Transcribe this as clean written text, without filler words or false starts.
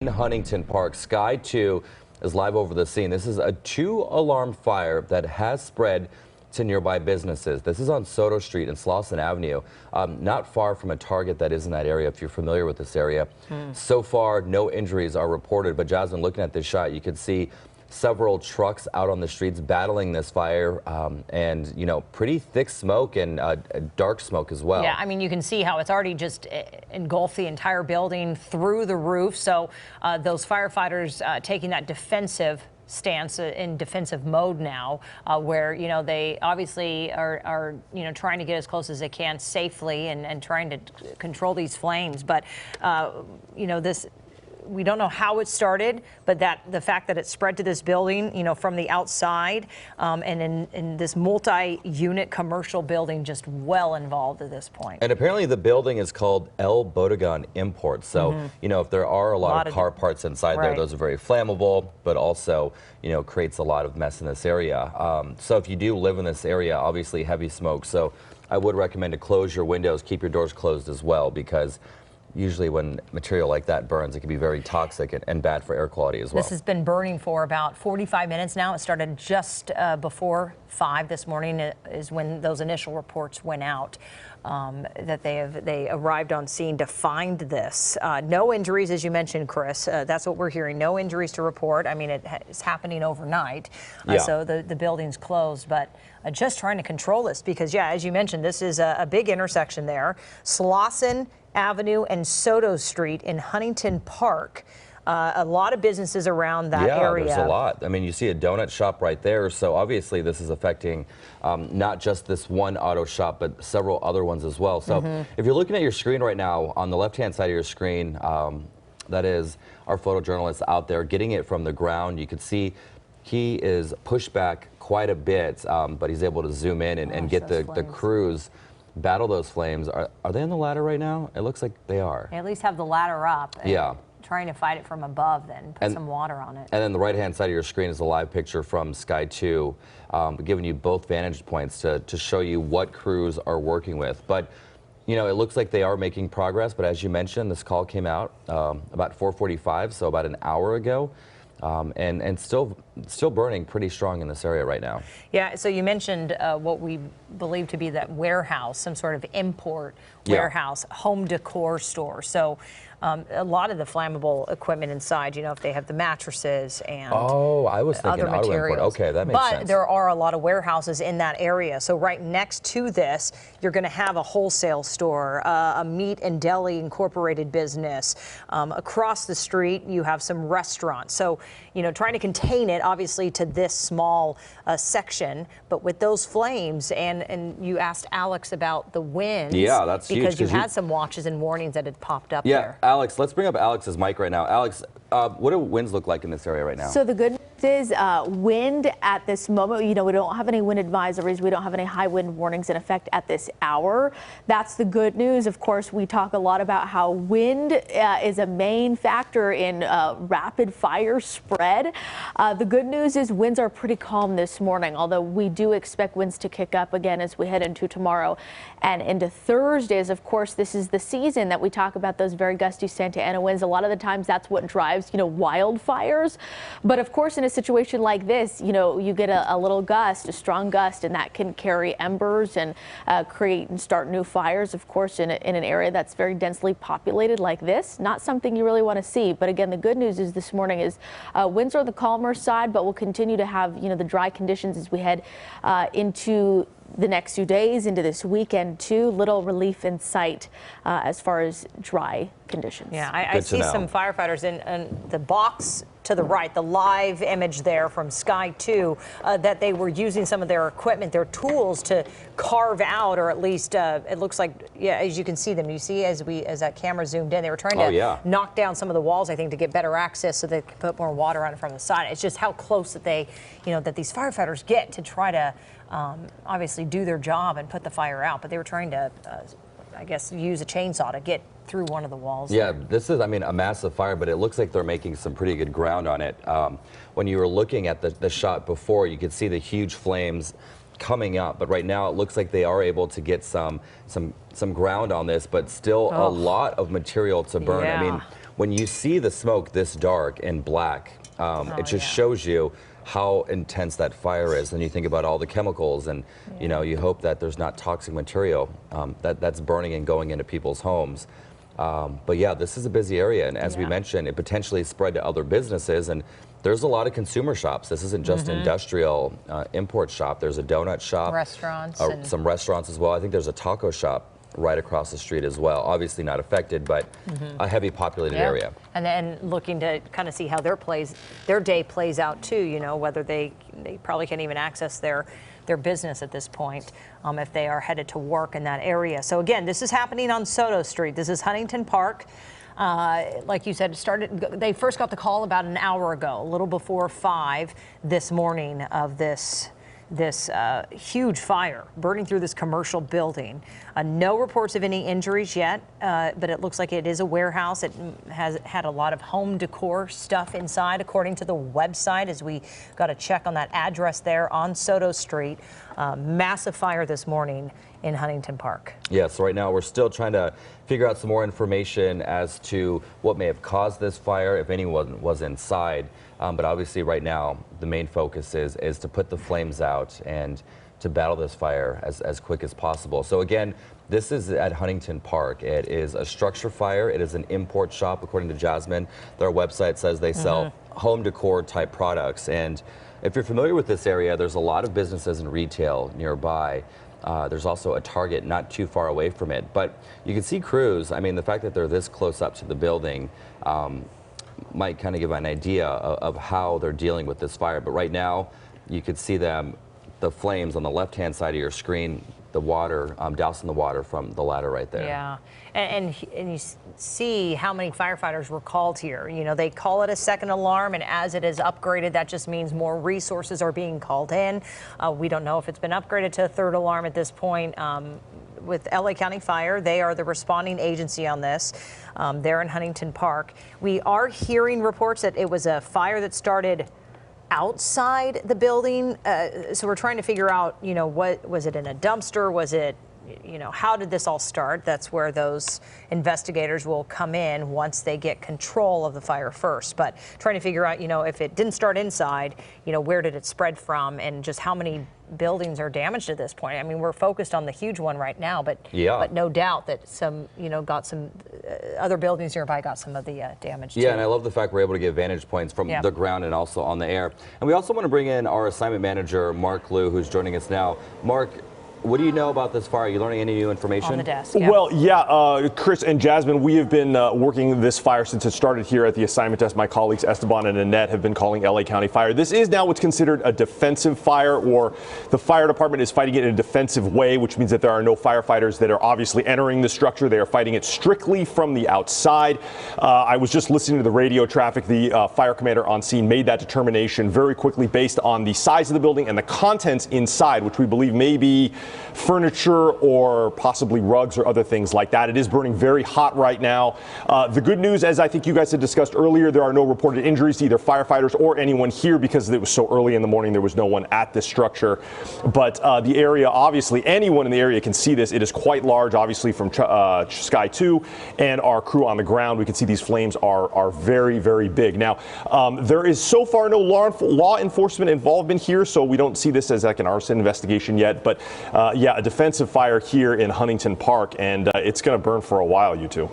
In Huntington Park, Sky 2 is live over the scene. This is a 2-alarm fire that has spread to nearby businesses. This is on Soto Street and Slauson Avenue, not far from a Target that is in that area, if you're familiar with this area. So far, no injuries are reported, but Jasmine, looking at this shot, you can see several trucks out on the streets battling this fire, and, you know, pretty thick smoke and dark smoke as well. Yeah, I mean, you can see how it's already just engulfed the entire building through the roof. So those firefighters taking that defensive stance in defensive mode now, where, you know, they obviously are you know, trying to get as close as they can safely and trying to control these flames. But, you know, we don't know how it started, but the fact that it spread to this building, you know, from the outside, and in this multi-unit commercial building, just well involved at this point. And apparently the building is called El Bodegon Imports. So, you know, if there are a lot of car parts inside there, those are very flammable, but also, you know, creates a lot of mess in this area. So if you do live in this area, obviously heavy smoke. So I would recommend to close your windows, keep your doors closed as well, because usually when material like that burns, it can be very toxic and bad for air quality as well. This has been burning for about 45 minutes now. It started just before 5 this morning is when those initial reports went out, that they arrived on scene to find this. No injuries, as you mentioned, Chris. That's what we're hearing. No injuries to report. I mean, it's happening overnight, so the building's closed, but just trying to control this because, yeah, as you mentioned, this is a big intersection there. Slauson Avenue and Soto Street in Huntington Park. A lot of businesses around that area. Yeah, there's a lot. I mean, you see a donut shop right there, so obviously this is affecting not just this one auto shop, but several other ones as well. So if you're looking at your screen right now, on the left-hand side of your screen, that is our photojournalist out there getting it from the ground. You can see he is pushed back quite a bit, but he's able to zoom in and get the crews battle those flames. Are they on the ladder right now? It looks like they are. They at least have the ladder up. And trying to fight it from above, then put some water on it. And then the right-hand side of your screen is a live picture from Sky 2, giving you both vantage points to show you what crews are working with. But, you know, it looks like they are making progress. But as you mentioned, this call came out about 4:45, so about an hour ago. And still burning pretty strong in this area right now. Yeah, so you mentioned what we believe to be that warehouse, some sort of import warehouse, home decor store. So a lot of the flammable equipment inside, you know, if they have the mattresses and I was thinking other auto materials. Import. Okay, that makes sense. But there are a lot of warehouses in that area. So right next to this, you're going to have a wholesale store, a meat and deli incorporated business. Across the street, you have some restaurants. So, you know, trying to contain it, obviously, to this small section. But with those flames, and you asked Alex about the winds. Yeah, that's huge. Because you had some watches and warnings that had popped up there. Alex, let's bring up Alex's mic right now. Alex, what do winds look like in this area right now? So the good news is wind at this moment, you know, we don't have any wind advisories. We don't have any high wind warnings in effect at this hour. That's the good news. Of course, we talk a lot about how wind is a main factor in rapid fire spread. The good news is winds are pretty calm this morning, although we do expect winds to kick up again as we head into tomorrow and into Thursdays. Of course, this is the season that we talk about those very gusty Santa Ana winds. A lot of the times that's what drives, you know, wildfires. But of course, in a situation like this, you know, you get a little gust, a strong gust, and that can carry embers and create and start new fires. Of course, in an area that's very densely populated like this, not something you really want to see. But again, the good news is this morning is winds are on the calmer side, but we'll continue to have, you know, the dry conditions as we head into the next few days, into this weekend too. Little relief in sight as far as dry conditions. Yeah, I see some firefighters in the box to the right, the live image there from Sky 2, that they were using some of their equipment, their tools to carve out, or at least it looks like, as you can see them. You see as that camera zoomed in, they were trying to knock down some of the walls, I think, to get better access so they could put more water on it from the side. It's just how close that they, you know, that these firefighters get to try to obviously do their job and put the fire out. But they were trying to, I guess, use a chainsaw to get through one of the walls. Yeah, this is, I mean, a massive fire, but it looks like they're making some pretty good ground on it. When you were looking at the shot before, you could see the huge flames coming up, but right now it looks like they are able to get some ground on this, but still a lot of material to burn. I mean, when you see the smoke this dark and black, it just shows you how intense that fire is. And you think about all the chemicals, and you know, you hope that there's not toxic material that's burning and going into people's homes. But yeah, this is a busy area, and as we mentioned, it potentially spread to other businesses, and there's a lot of consumer shops. This isn't just industrial import shop. There's a donut shop, restaurants, some restaurants as well. I think there's a taco shop right across the street as well. Obviously not affected, but a heavy populated area. And then looking to kind of see how their day plays out too. You know, whether they probably can't even access their business at this point if they are headed to work in that area. So again, this is happening on Soto Street. This is Huntington Park. Like you said, they first got the call about an hour ago, a little before 5 this morning, of this huge fire burning through this commercial building. No reports of any injuries yet, but it looks like it is a warehouse. It has had a lot of home decor stuff inside, according to the website, as we got to check on that address there on Soto Street. Massive fire this morning in Huntington Park. Yes, right now we're still trying to figure out some more information as to what may have caused this fire, if anyone was inside. But obviously right now the main focus is to put the flames out and to battle this fire as quick as possible. So again, this is at Huntington Park. It is a structure fire. It is an import shop, according to Jasmine. Their website says they sell home decor type products. And if you're familiar with this area, there's a lot of businesses and retail nearby. There's also a Target not too far away from it. But you can see crews. I mean, the fact that they're this close up to the building might kind of give an idea of how they're dealing with this fire. But right now, you could see the flames on the left-hand side of your screen, the water, dousing the water from the ladder right there. Yeah, and you see how many firefighters were called here. You know, they call it a second alarm, and as it is upgraded, that just means more resources are being called in. We don't know if it's been upgraded to a third alarm at this point. With LA County Fire, they are the responding agency on this. They're in Huntington Park. We are hearing reports that it was a fire that started outside the building, so we're trying to figure out, you know, what was it, in a dumpster? Was it, you know, how did this all start? That's where those investigators will come in once they get control of the fire first. But trying to figure out, you know, if it didn't start inside, you know, where did it spread from, and just how many buildings are damaged at this point. I mean, we're focused on the huge one right now, but no doubt that some, you know, got some other buildings nearby got some of the damage too. Yeah, and I love the fact we're able to get vantage points from the ground and also on the air. And we also want to bring in our assignment manager, Mark Liu, who's joining us now. Mark, what do you know about this fire? Are you learning any new information? On the desk, Well, Chris and Jasmine, we have been working this fire since it started here at the assignment desk. My colleagues Esteban and Annette have been calling LA County Fire. This is now what's considered a defensive fire, or the fire department is fighting it in a defensive way, which means that there are no firefighters that are obviously entering the structure. They are fighting it strictly from the outside. I was just listening to the radio traffic. The fire commander on scene made that determination very quickly based on the size of the building and the contents inside, which we believe may be furniture or possibly rugs or other things like that. It is burning very hot right now. The good news, as I think you guys had discussed earlier, there are no reported injuries to either firefighters or anyone here because it was so early in the morning. There was no one at this structure. But the area, obviously, anyone in the area can see this. It is quite large, obviously, from Sky 2 and our crew on the ground. We can see these flames are very, very big. Now, there is so far no law enforcement involvement here, so we don't see this as like an arson investigation yet. But yeah, a defensive fire here in Huntington Park, and it's going to burn for a while, you two.